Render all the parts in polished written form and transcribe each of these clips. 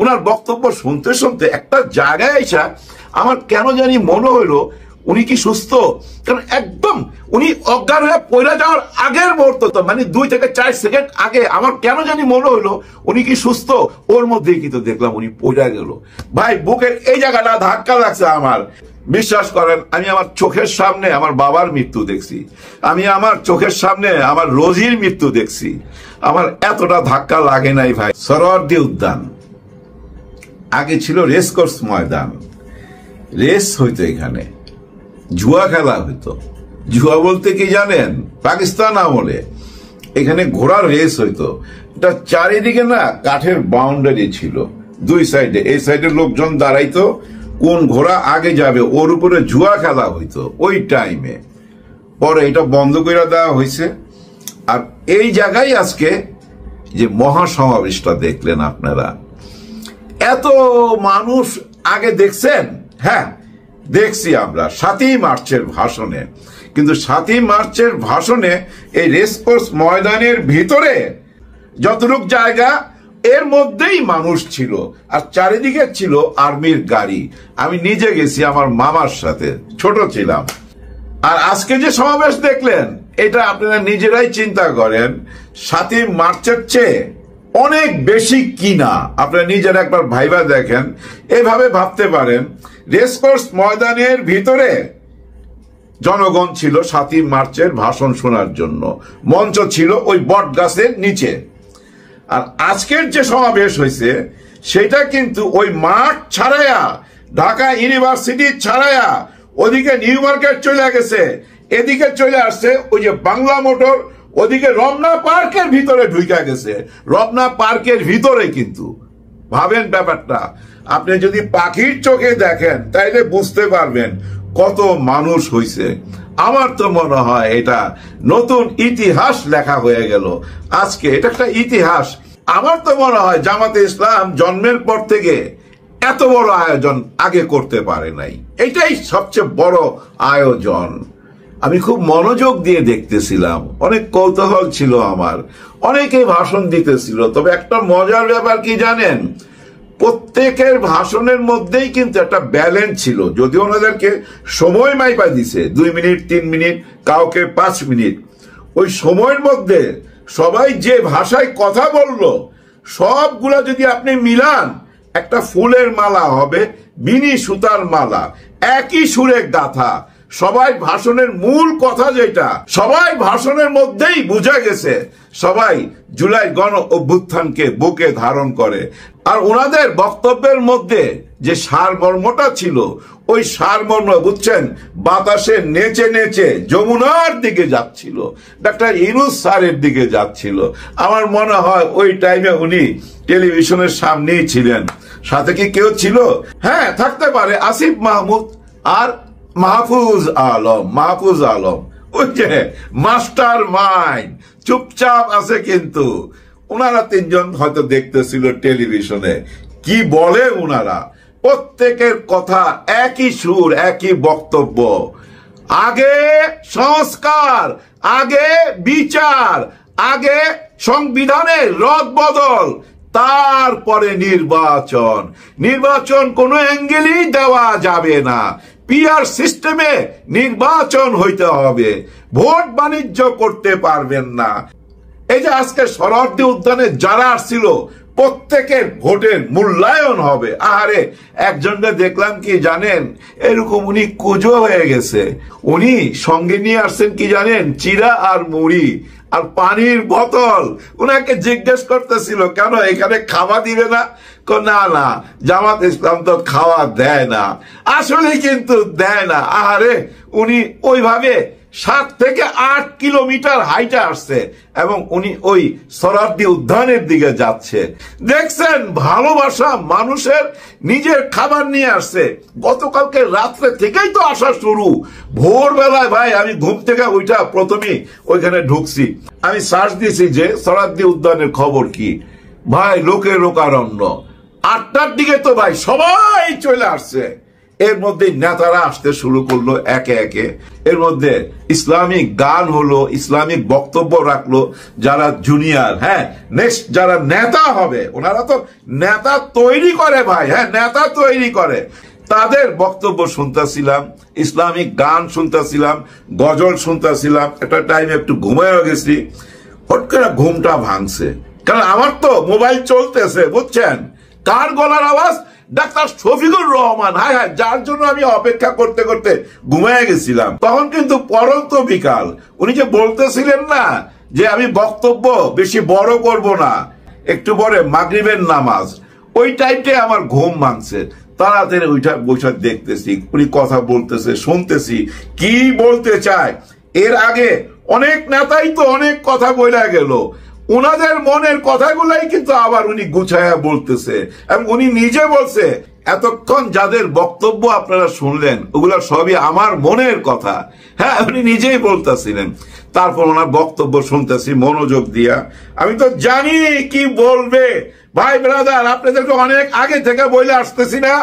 ওনার বক্তব্য শুনতে শুনতে একটা জায়গায় এসে আমার কেন জানি মনে হইলো উনি কি সুস্থ, কারণ একদম উনি অজ্ঞান হয়ে পড়ে যাওয়ার আগের মুহূর্ত, মানে 2 থেকে 4 সেকেন্ড আগে আমার কেন জানি মনে হইলো উনি কি সুস্থ। ওর মধ্যেই কিন্তু দেখলাম উনি পড়ে গেল। ভাই বুকের এই জায়গাটা ধাক্কা লাগছে আমার। বিশ্বাস করেন, আমি আমার চোখের সামনে আমার বাবার মৃত্যু দেখছি, আমি আমার চোখের সামনে আমার রোজির মৃত্যু দেখছি, আমার এতটা ধাক্কা লাগে নাই ভাই। সোহরাওয়ার্দী উদ্যান আগে ছিল রেসকোর্স ময়দান, রেস হইতো, এখানে জুয়া খেলা হইতো। জুয়া বলতে কি জানেন, পাকিস্তান আমলে এখানে ঘোড়ার রেস হইতো। এটা চারিদিকে না কাঠের বাউন্ডারি ছিল, 2 সাইডে, এই সাইডে লোকজন দাঁড়াইতো, কোন ঘোড়া আগে যাবে ওর উপরে জুয়া খেলা হইতো ওই টাইমে। পরে এটা বন্ধ করে দেওয়া হয়েছে। আর এই জায়গায় আজকে যে মহাসমাবেশটা দেখলেন আপনারা, এত মানুষ আগে দেখছেন? হ্যাঁ দেখছি আমরা 7ই মার্চের ভাষণে, কিন্তু 7ই মার্চের ভাষণে এই রেসকোর্স ময়দানের ভিতরে যতটুক জায়গা এর মধ্যেই মানুষ ছিল, আর চারিদিকে ছিল আর্মির গাড়ি। আমি নিজে গেছি আমার মামার সাথে, ছোট ছিলাম। আর আজকে যে সমাবেশ দেখলেন, এটা আপনারা নিজেরাই চিন্তা করেন 7ই মার্চের চেয়ে অনেক বেশি কিনা, আপনারা নিজেরা একবার ভাইবা দেখেন। এভাবে ভাবতে পারেন, রেসকোর্স ময়দানের ভিতরে জনগণ ছিল 7ই মার্চের ভাষণ শোনার জন্য, মঞ্চ ছিল ওই বট গাছের নিচে। আর আজকের যে সমাবেশ হয়েছে সেটা কিন্তু ওই মাঠ ছাড়াইয়া, ঢাকা ইউনিভার্সিটি ছাড়াইয়া ওদিকে নিউ মার্কেট চলে গেছে, এদিকে চলে আসছে ওই যে বাংলা মোটর, ওদিকে রমনা পার্কের ভিতরে ঢুকে গেছে। রমনা পার্কের ভিতরে কিন্তু ভাবেন ব্যাপারটা, আপনি যদি পাখির চোখে দেখেন তাইলে বুঝতে পারবেন কত মানুষ হইছে। আমার তো মনে হয় এটা নতুন ইতিহাস লেখা হয়ে গেল আজকে, এটা একটা ইতিহাস। আমার তো মনে হয় জামাতে ইসলাম জন্মের পর থেকে এত বড় আয়োজন আগে করতে পারে নাই, এটাই সবচেয়ে বড় আয়োজন। আমি খুব মনোযোগ দিয়ে দেখতেছিলাম, অনেক কৌতূহল ছিল আমার, অনেকে ভাষণ দিতেছিল। তবে একটা মজার ব্যাপার কি জানেন, প্রত্যেকের ভাষণের মধ্যেই কিন্তু একটা ব্যালেন্স ছিল। যদি ওনাদেরকে সময় মাইপা দিছে 2 মিনিট 3 মিনিট, কাউকে 5 মিনিট, ওই সময়ের মধ্যে সবাই যে ভাষায় কথা বললো সবগুলা যদি আপনি মিলান, একটা ফুলের মালা হবে, বিনি সুতার মালা, একই সুরে গাথা। সবাই ভাষণের মূল কথা যেটা, সবাই ভাষণের মধ্যেই বুঝা গেছে সবাই জুলাই গণ অভ্যুত্থানকে বুকে ধারণ করে। আর ওনাদের বক্তব্যের মধ্যে যে সারমর্মটা ছিল, ওই সারমর্ম বুঝছেন বাতাসে নেচে নেচে যমুনার দিকে যাচ্ছিল, ডাক্তার ইউনূস স্যারের দিকে যাচ্ছিল। আমার মনে হয় ওই টাইমে উনি টেলিভিশনের সামনেই ছিলেন। সাথে কি কেউ ছিল? হ্যাঁ থাকতে পারে, আসিফ মাহমুদ আর মাহফুজ আলম, ওই যে মাস্টার মাইন্ড চুপচাপ আছে, কিন্তু ওনারা 3 জন হয়তো দেখতেছিল টেলিভিশনে কি বলে ওনারা। প্রত্যেকের কথা একই সুর, একই বক্তব্য। আগে সংস্কার, আগে বিচার, আগে সংবিধানের রদবদল, তারপরে নির্বাচন। নির্বাচন কোনো অ্যাঙ্গেলই দেওয়া যাবে না, পিআর সিস্টেমে নির্বাচন হইতে হবে, ভোট বাণিজ্য করতে পারবেন না। এই যে আজকে সোহরাওয়ার্দী উদ্যানে যারা আসছিল প্রত্যেকের ভোটের মূল্যায়ন হবে। আরে একজনকে দেখলাম কি জানেন, এরকম উনি কুজো হয়ে গেছে, উনি সঙ্গে নিয়ে আসছেন কি জানেন, চিরা আর মুড়ি আর পানির বোতল। উনাকে জিজ্ঞেস করতেছিল কেন এখানে খাওয়া দিবে না, না না জামাত ইসলাম তো খাওয়া দেয় না। আসলে কিন্তু দেয় না। আরে উনি ওইভাবে 7 থেকে 8 কিলোমিটার হাইটে আসছে এবং উনি ওই সোহরাওয়ার্দী উদ্যানের দিকে যাচ্ছে। দেখছেন ভালোবাসা মানুষের, নিজের খাবার নিয়ে আসছে। গতকালকে রাত্রে থেকেই তো আসা শুরু, ভোরবেলায় ভাই আমি ঘুম থেকে ওইটা প্রথমেই ওইখানে ঢুকছি, আমি সার্চ দিয়েছি যে সোহরাওয়ার্দী উদ্যানের খবর কি। ভাই লোকে লোকারণ্য, 8টার দিকে তো ভাই সবাই চলে আসছে। এর মধ্যে নেতারা আসতে শুরু করলো একে একে। এর মধ্যে ইসলামিক গান হলো, ইসলামিক বক্তব্য রাখলো যারা জুনিয়র, হ্যাঁ নেক্সট যারা নেতা হবে, ওনারা তো নেতা তৈরি করে ভাই, হ্যাঁ নেতা তৈরি করে, তাদের বক্তব্য শুনতেছিলাম, ইসলামিক গান শুনতেছিলাম, গজল শুনতেছিলাম। একটা টাইমে একটু ঘুমায়ও গেছি, হট করে ঘুমটা ভাঙছে, কারণ আমার তো মোবাইল চলতেছে, বুঝছেন। কার গলার আওয়াজ? ডাক্তার শফিকুর রহমান, হায় হায়, যার জন্য আমি অপেক্ষা করতে করতে ঘুমিয়ে গেছিলাম। তখন কিন্তু পরন্ত বিকাল, উনি যে বলতেছিলেন না যে আমি বক্তব্য বেশি বড় করব না, একটু পরে মাগরিবের নামাজ, ওই টাইমে আমার ঘুম ভাঙছে। তাড়াতাড়ি ওইটা বৈঠক দেখতেছি, উনি কথা বলতেছে, শুনতেছি কি বলতে চায়। এর আগে অনেক নেতাই তো অনেক কথা বলে গেল, উনাদের মনের কথাগুলাই কিন্তু আবার উনি গুছায়া বলতেছে, এবং উনি নিজে বলছে এতক্ষণ যাদের বক্তব্য আপনারা শুনলেন ওগুলা সবই আমার মনের কথা। হ্যাঁ, উনি নিজেই বলতেছিলেন। তারপর ওনার বক্তব্য শুনতেছি মনোযোগ দিয়া। আমি তো জানি কি বলবে ভাই ব্রাদার, আপনাদেরকে অনেক আগে থেকে বলে আসতেছি না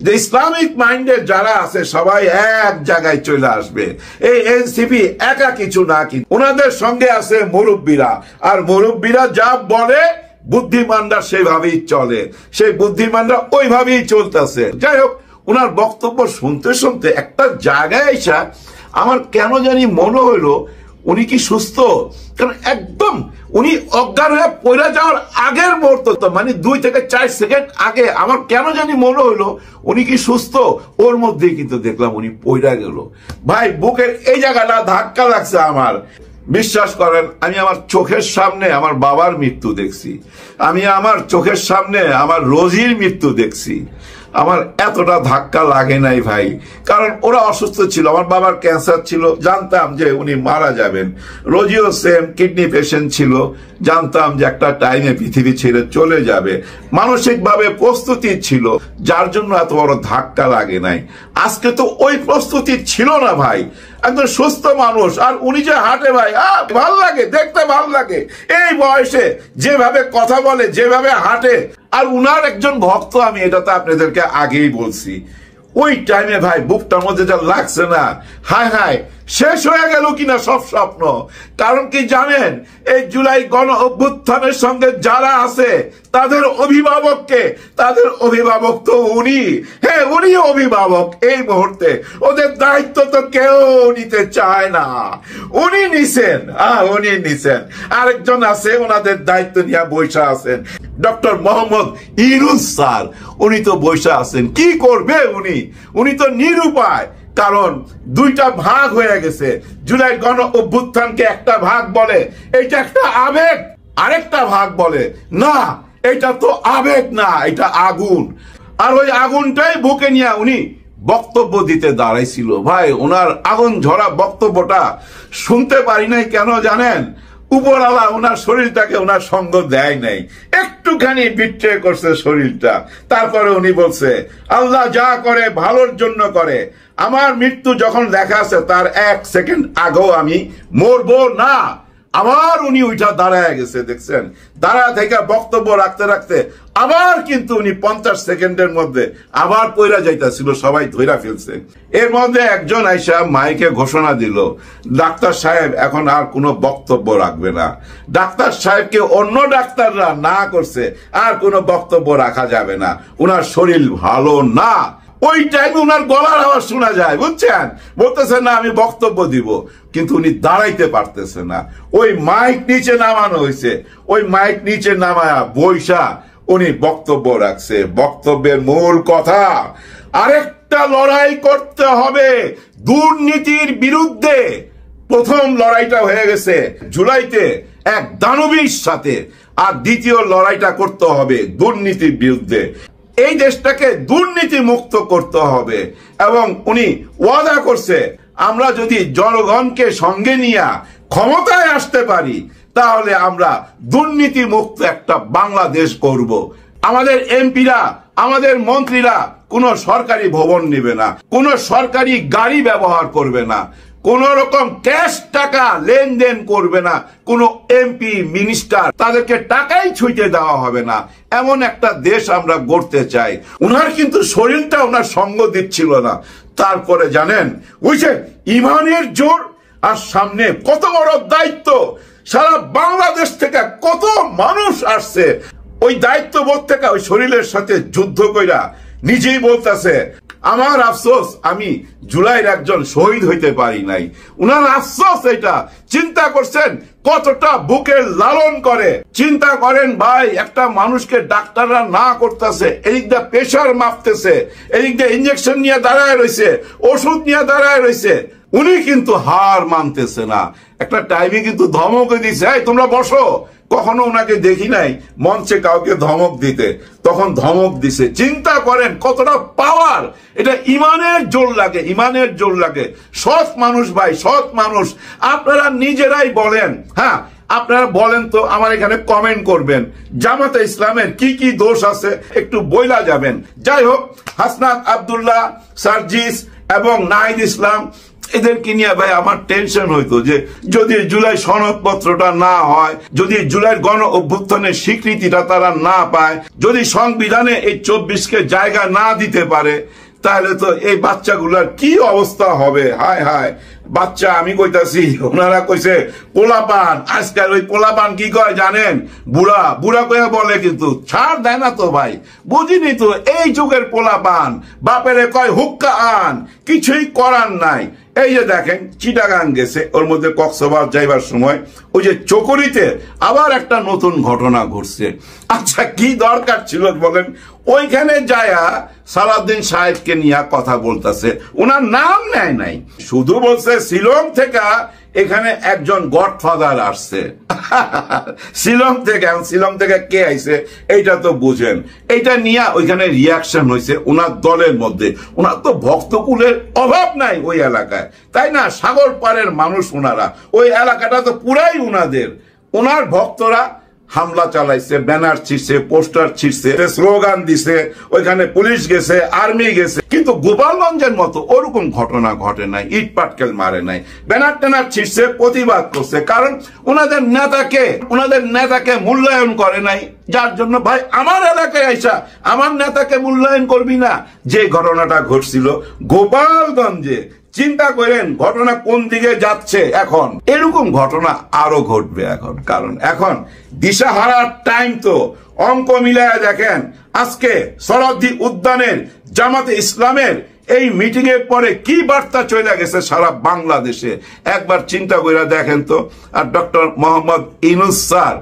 যে ইসলামিক মাইন্ডের যারা আছে সবাই এক জায়গায় চলে আসবে। এই এনসিপি একা কিছু না, কি ওনাদের সঙ্গে আছে মুরব্বীরা, আর মুরব্বীরা যা বলে বুদ্ধিমানরা সেভাবেই চলে, সেই বুদ্ধিমানরা ওইভাবেই চলতেছে। যাই হোক, ওনার বক্তব্য শুনতে শুনতে একটা জায়গায় এসে আমার কেন জানি মনে হইলো উনি কি সুস্থ, কারণ একদম উনি অজ্ঞান হয়ে পড়ে যাওয়ার আগের মুহূর্ত, মানে 2 থেকে 4 সেকেন্ড আগে আমার কেন জানি মনে হইলো উনি কি সুস্থ। ওর মধ্যেই কিন্তু দেখলাম উনি পড়ে গেল। ভাই বুকের এই জায়গাটা ধাক্কা লাগছে আমার। বিশ্বাস করেন, আমি আমার চোখের সামনে আমার বাবার মৃত্যু দেখছি, আমি আমার চোখের সামনে আমার রোজির মৃত্যু দেখছি। আমার এতটা ধাক্কা লাগে নাই ভাই, কারণ ওরা অসুস্থ ছিল। আমার বাবার ক্যান্সার ছিল, জানতাম যে উনি মারা যাবেন। রোজিও সেম কিডনি পেশেন্ট ছিল, জানতাম যে একটা টাইমে পৃথিবী ছেড়ে চলে যাবে। মানসিকভাবে প্রস্তুতি ছিল, যার জন্য এত বড় ধাক্কা লাগে নাই। আজকে তো ওই প্রস্তুতি ছিল না ভাই, একদম সুস্থ মানুষ, আর উনি যে হাঁটে ভাই, ভাল লাগে দেখতে, ভাল লাগে। এই বয়সে যেভাবে কথা বলে, যেভাবে হাঁটে, আর উনার একজন ভক্ত আমি, এটা তো আপনাদেরকে আগেই বলছি। ওই টাইমে ভাই বুকটার মধ্যে যা লাগছে না, হায় হায়, শেষ হয়ে গেল কিনা সব স্বপ্ন। কারণ কি জানেন, এই জুলাই গণ অভ্যুত্থানের সঙ্গে যারা আছে তাদের অভিভাবককে, তাদের অভিভাবক তো উনি, হ্যাঁ উনি অভিভাবক। এই মুহূর্তে ওদের দায়িত্ব তো কেউ নিতে চায় না, উনি নিছেন, উনি নিছেন। আরেকজন আছে ওনাদের দায়িত্ব নিয়ে বৈশা আছেন, ডক্টর মোহাম্মদ ইউনূস স্যার, উনি তো বৈশা আছেন। কি করবে উনি তো নিরুপায়, কারণ 2টা ভাগ হয়ে গেছে। জুলাই গণ অভ্যুত্থানকে একটা ভাগ বলে এটা একটা আবেগ, আরেকটা ভাগ বলে না এটা তো আবেগ না, এটা আগুন। আর ওই আগুনটাই বুকে নিয়ে উনি বক্তব্য দিতে দাঁড়াইছিল। ভাই ওনার আগুন ঝরা বক্তব্যটা শুনতে পারি নাই, কেন জানেন? উপরওয়ালা ওনার শরীরটাকে ওনার সঙ্গ দেয় নাই, একটুখানি বিট্রে করছে শরীরটা। তারপরে উনি বলছে আল্লাহ যা করে ভালোর জন্য করে। আমার মৃত্যু যখন লেখা আছে তার 1 সেকেন্ড আগেও আমি মরবো না। আবার উনি ওইটা দাঁড়ায় গেছে, দেখছেন? দাঁড়া থেকে বক্তব্য রাখতে রাখতে আবার কিন্তু উনি 50 সেকেন্ডের মধ্যে আবার পয়রা যাইতেছিল, সবাই ধইরা ফেলছে। এর মধ্যে একজন আইসা মাইকে ঘোষণা দিল ডাক্তার সাহেব এখন আর কোনো বক্তব্য রাখবে না। ডাক্তার সাহেবকে অন্য ডাক্তাররা না করছে আর কোনো বক্তব্য রাখা যাবে না, উনার শরীর ভালো না। ওই টাইমে উনার গলার আওয়াজ শোনা যায়, বুঝছেন? বলতেছে না আমি বক্তব্য দিব, কিন্তু উনি দাঁড়াইতে পারতেছে না। ওই মাইক নিচে নামানো হয়েছে, ওই মাইক নিচে নামায়া বৈশা উনি বক্তব্য রাখছে। বক্তব্যের মূল কথা, আরেকটা লড়াই করতে হবে দুর্নীতির বিরুদ্ধে। প্রথম লড়াইটা হয়ে গেছে জুলাইতে এক দানবীর সাথে, আর দ্বিতীয় লড়াইটা করতে হবে দুর্নীতির বিরুদ্ধে। এই দেশটাকে দুর্নীতি মুক্ত করতে হবে, এবং উনি ওয়াদা করছে আমরা যদি জনগণকে সঙ্গে নিয়ে ক্ষমতায় আসতে পারি তাহলে আমরা দুর্নীতি মুক্ত একটা বাংলাদেশ করব। আমাদের এমপিরা, আমাদের মন্ত্রীরা কোনো সরকারি ভবন নেবে না, কোনো সরকারি গাড়ি ব্যবহার করবে না, কোন রকম ক্যাশ টাকা লেনদেন করবে না কোন এমপি মিনিস্টার, তাদেরকে টাকাই ছুঁইতে দেওয়া হবে না, এমন একটা দেশ আমরা গড়তে চাই। উনার কিন্তু শরীরটা ওনার সঙ্গ দিচ্ছিল না। তারপরে জানেন ওই যে ইমানের জোর আর সামনে কত বড় দায়িত্ব, সারা বাংলাদেশ থেকে কত মানুষ আসছে, ওই দায়িত্ববোধ থেকে ওই শরীরের সাথে যুদ্ধ কইরা নিজেই বলতেছে আমার আফসোস আমি জুলাইয়ের একজন শহীদ হইতে পারি নাই। উনার আফসোস এটা। চিন্তা করছেন কতটা বুকের লালন করে। চিন্তা করেন ভাই, একটা মানুষকে ডাক্তাররা না করতেছে, এদিক দিয়ে প্রেশার মাপতেছে, এদিক দিয়ে ইঞ্জেকশন নিয়ে দাঁড়ায় রয়েছে, ওষুধ নিয়ে দাঁড়ায় রয়েছে, উনি কিন্তু হার মানতেছে না। একটা টাইমে কিন্তু ধমক দিছে, এই তোমরা বসো। কখনো ওনাকে দেখি নাই মঞ্চে কাউকে ধমক দিতে, তখন ধমক দিছে। চিন্তা করেন কতটা পাওয়ার। এটা ইমানের জোর লাগে, ইমানের জোর লাগে। সৎ মানুষ ভাই, সৎ মানুষ। আপনারা নিজেরাই বলেন, হ্যাঁ আপনারা বলেন তো, আমার এখানে কমেন্ট করবেন জামাতে ইসলামের কি কি দোষ আছে একটু বইলা যাবেন। যাই হোক, হাসনাত আব্দুল্লাহ, সার্জিস এবং নাহিদ ইসলাম, এদেরকে নিয়ে ভাই আমার টেনশন হইতো যে যদি জুলাই সনদপত্রটা না হয়, যদি জুলাইয়ের গণ অভ্যুত্থানের স্বীকৃতিটা তারা না পায়, যদি সংবিধানে এই 24কে জায়গা না দিতে পারে, তাহলে তো এই বাচ্চাগুলার কি অবস্থা হবে। হায় হায়, বাচ্চা আমি কইতাছি, ওনারা কইছে পোলাপান। আজকাল ওই পোলাপান কি কয় জানেন? বুড়া। বুড়া কয়ে বলে, কিন্তু ছাড় দেয় না তো ভাই। বুঝিনি তো এই যুগের পোলাপান। বাপেরে কয় হুক্কা আন, কিছুই করার নাই। এই যে দেখেন চিটাগাং গেছে, ওর মধ্যে কক্সবাজার যাইবার সময় ওই যে চকরিতে আবার একটা নতুন ঘটনা ঘটছে। আচ্ছা কি দরকার ছিল বলেন? ওইখানে যায়া সালাউদ্দিন সাহেবকে নিয়ে কথা বলতেছে, ওনার নাম নেয় নাই, শুধু বলছে শিলং থেকে এখানে একজন গডফাদার আসছে। শিলং থেকে। এখন শিলং থেকে কে আইছে এইটা তো বুঝেন। এইটা নিয়ে ওইখানে রিয়াকশন হয়েছে ওনার দলের মধ্যে। ওনার তো ভক্তকুলের অভাব নাই ওই এলাকায়, তাই না? সাগর পাড়ের মানুষ ওনারা, ওই এলাকাটা তো পুরাই ওনাদের। ওনার ভক্তরা হামলা চালাইছে, ব্যানার ছিঁড়ছে, পোস্টার ছিঁড়ছে, স্লোগান দিছে, ওইখানে পুলিশ গেছে, আর্মি গেছে। কিন্তু গোপালগঞ্জের মতো ওরকম ঘটনা ঘটে নাই, ইট পাটকেল মারে নাই, ব্যানার ট্যানার ছিঁড়ছে, প্রতিবাদ করছে। কারণ ওনাদের নেতাকে মূল্যায়ন করে নাই, যার জন্য ভাই আমার এলাকায় আইসা আমার নেতাকে মূল্যায়ন করবি না। যে ঘটনাটা ঘটছিল গোপালগঞ্জে, চিন্তা করেন ঘটনা কোন দিকে যাচ্ছে। এখন এরকম ঘটনা আরো ঘটবে এখন, কারণ এখন দিশাহারার টাইম। তো অঙ্ক মিলায় দেখেন, আজকে সরহদ্দি উদ্যানের জামাতে ইসলামের এই মিটিং এর পরে কি বার্তা চলে গেছে সারা বাংলাদেশে, একবার চিন্তা করে দেখেন তো। আর ডক্টর মোহাম্মদ ইউনূস স্যার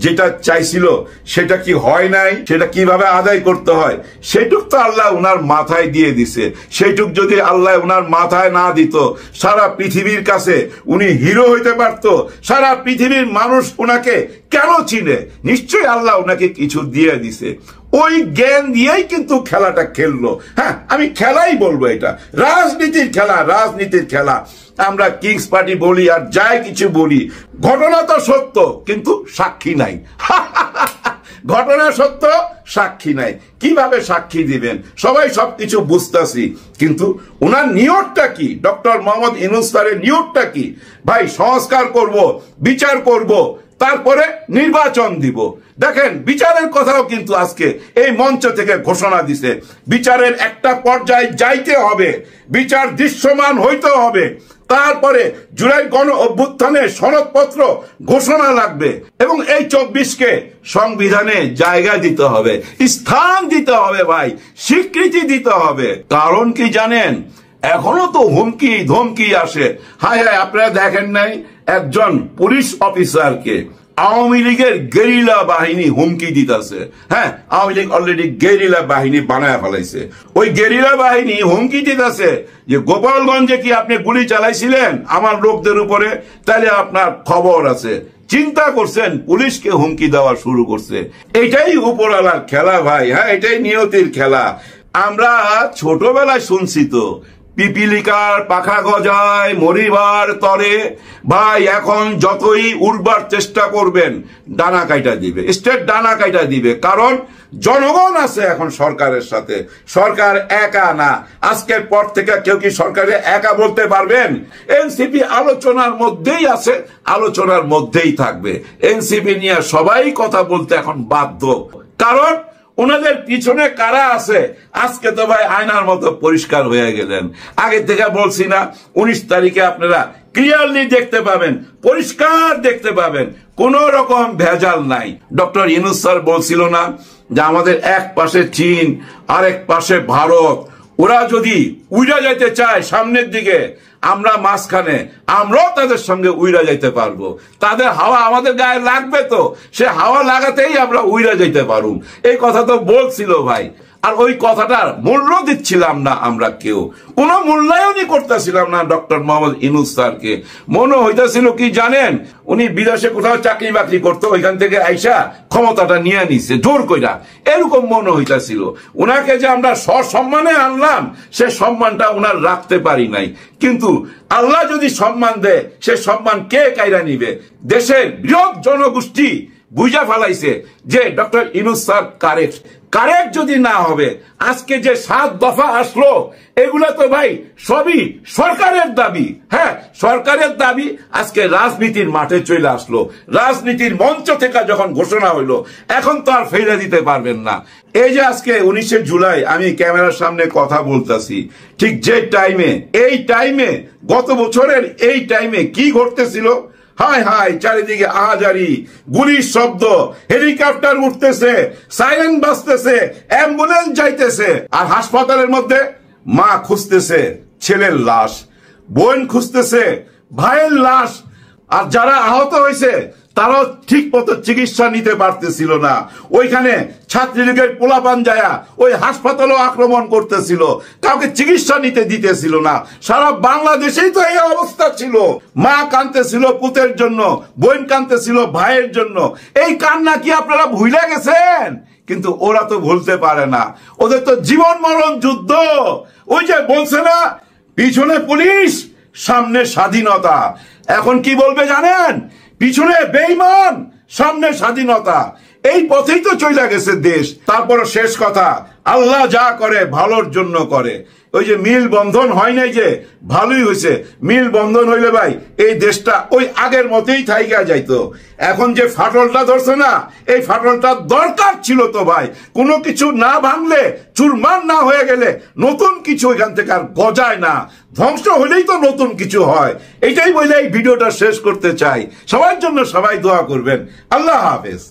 যেটা চাইছিল সেটা কি হয় নাই, সেটা কিভাবে আদায় করতে হয় সেটুক তো আল্লাহ উনার মাথায় দিয়ে দিছে। সেইটুক যদি আল্লাহ উনার মাথায় না দিত, সারা পৃথিবীর কাছে উনি হিরো হইতে পারত। সারা পৃথিবীর মানুষ উনাকে কেন চিনে? নিশ্চয়ই আল্লাহ উনাকে কিছু দিয়ে দিছে। ওই জ্ঞান দিয়েই কিন্তু খেলাটা খেললো। হ্যাঁ, আমি খেলাই বলবো, এটা রাজনীতির খেলা, রাজনীতির খেলা। আমরা কিংস পার্টি বলি আর যাই কিছু বলি, ঘটনা তো সত্য কিন্তু সাক্ষী নাই। ঘটনা সত্য, সাক্ষী নাই। কিভাবে সাক্ষী দিবেন? সবাই সবকিছু বুঝতেছি, কিন্তু ওনার নিয়তটা কি? ডক্টর মোহাম্মদ ইউনূস স্যারের নিয়তটা কি? ভাই সংস্কার করব, বিচার করব, তারপরে নির্বাচন দিব। দেখেন বিচারের কথাও কিন্তু আজকে এই মঞ্চ থেকে ঘোষণা দিছে। বিচারের একটা পর্যায়ে যাইতে হবে, বিচার দৃশ্যমান হইতে হবে, তারপরে জুলাই গণ অভ্যুত্থানের সনদপত্র ঘোষণা লাগবে এবং এই 24কে সংবিধানে জায়গা দিতে হবে, স্থান দিতে হবে ভাই, স্বীকৃতি দিতে হবে। কারণ কি জানেন? এখনো তো হুমকি ধমকি আসে। হায় হায়, আপনারা দেখেন নাই একজন পুলিশ অফিসারকে আওয়ামী লীগের গেরিলা বাহিনী হুমকি দিতেছে। হ্যাঁ, আওয়ামী লীগ অলরেডি গেরিলা বাহিনী বানায় ফেলাইছে। ওই গেরিলা বাহিনী হুমকি দিতেছে যে গোপালগঞ্জে কি আপনি গুলি চালাইছিলেন আমার লোকদের উপরে, তাহলে আপনার খবর আছে। চিন্তা করছেন? পুলিশকে হুমকি দেওয়া শুরু করছে। এটাই উপরওয়ালার খেলা ভাই। হ্যাঁ, এটাই নিয়তির খেলা। আমরা ছোটবেলায় শুনছি তো পিপিলিকার পাখা গজায় মরিবার তরে। ভাই এখন যতই উড়বার চেষ্টা করবেন ডানা কাইটা দিবে, স্টেট ডানা কাইটা দিবে। কারণ জনগণ আছে এখন সরকারের সাথে, সরকার একা না। আজকের পর থেকে কেউ কি সরকারে একা বলতে পারবেন? এনসিপি আলোচনার মধ্যেই আছে, আলোচনার মধ্যেই থাকবে। এনসিপি নিয়ে সবাই কথা বলতে এখন বাধ্য। কারণ ওনাদের পিছনে কারা আছে আজকে তো ভাই আয়নার মতো পরিষ্কার হয়ে গেলেন। আগে থেকে বলছি না, 19 তারিখে আপনারা ক্লিয়ারলি দেখতে পাবেন, পরিষ্কার দেখতে পাবেন, কোন রকম ভেজাল নাই। ডক্টর ইউনূস স্যার বলছিল না যে আমাদের এক পাশে চীন আরেক পাশে ভারত, ওরা যদি উইরা যাইতে চায় সামনের দিকে, আমরা মাঝখানে, আমরাও তাদের সঙ্গে উইরা যাইতে পারবো। তাদের হাওয়া আমাদের গায়ে লাগবে, তো সে হাওয়া লাগাতেই আমরা উইরা যাইতে পারবো। এই কথা তো বলছিল ভাই। আর ওই কথাটার মূল্য দিচ্ছিলাম না আমরা, কেউ কোন মূল্যায়নই করতেছিলাম না ডক্টর মোহাম্মদ ইউনূস স্যারকে। মনে হইতেছিল কি জানেন, উনি বিদেশে কোথাও চাকরি বাকরি করতো, ওইখান থেকে আইসা ক্ষমতাটা নিয়ে নিছে জোর কইরা, এরকম মনে হইতেছিল। উনাকে যে আমরা সসম্মানে আনলাম, সে সম্মানটা উনার রাখতে পারি নাই। কিন্তু আল্লাহ যদি সম্মান দেয়, সে সম্মান কে কাইরা নিবে? দেশের বৃহৎ জনগোষ্ঠী বুঝা ফেলাইছে যে doctor Yunus sir correct. Correct যদি না হবে, আজকে যে 7 দফা আসলো, এগুলা তো ভাই সবই সরকারের দাবি। হ্যাঁ, সরকারের দাবি আজকে রাজনীতির মাঠে চলে আসলো। রাজনীতির মঞ্চ থেকে যখন ঘোষণা হইলো, এখন তো আর ফেলে দিতে পারবেন না। এই যে আজকে 19 জুলাই আমি ক্যামেরার সামনে কথা বলতেছি, ঠিক যে টাইমে, এই টাইমে, গত বছরের এই টাইমে কি ঘটতেছিল? হায় হায়, চারিদিকে আহাজারি, গুলির শব্দ, হেলিকপ্টার উঠতেছে, সাইরেন বাজতেছে, অ্যাম্বুলেন্স যাইতেছে। আর হাসপাতালের মধ্যে মা খুঁজতেছে ছেলের লাশ, বোন খুঁজতেছে ভাইয়ের লাশ। আর যারা আহত হয়েছে তারাও ঠিক মতো চিকিৎসা নিতে পারতেছিল না। ওইখানে ছাত্রলীগের পোলাপান যায়া ওই হাসপাতালও আক্রমণ করতেছিল, কাউকে চিকিৎসা নিতে দিতেছিল না। সারা বাংলাদেশেই তো এই অবস্থা ছিল। মা কাঁদতেছিল পুতের জন্য, বোন কাঁদতেছিল ভাইয়ের জন্য। এই কান্না কি আপনারা ভুলে গেছেন? কিন্তু ওরা তো ভুলতে পারে না, ওদের তো জীবন মরণ যুদ্ধ। ওই যে বলছে না, পিছনে পুলিশ সামনে স্বাধীনতা। এখন কি বলবে জানেন? পিছনে বেঈমান, সামনে স্বাধীনতা। এই পথেই তো চলে গেছে দেশ। তারপর শেষ কথা, আল্লাহ যা করে ভালোর জন্য করে। ওই যে মিল বন্ধন হয় নাই, যে ভালোই হয়েছে। মিল বন্ধন হইলে ভাই এই দেশটা ওই আগের মতেই থাইকা যাইতো। এখন যে ফাটলটা ধরছে না, এই ফাটলটা দরকার ছিল তো ভাই। কোনো কিছু না ভাঙলে, চুরমার না হয়ে গেলে নতুন কিছু এখান থেকে আর গজায় না। ধ্বংস হলেই তো নতুন কিছু হয়। এটাই বলে এই ভিডিওটা শেষ করতে চাই। সবার জন্য সবাই দোয়া করবেন। আল্লাহ হাফেজ।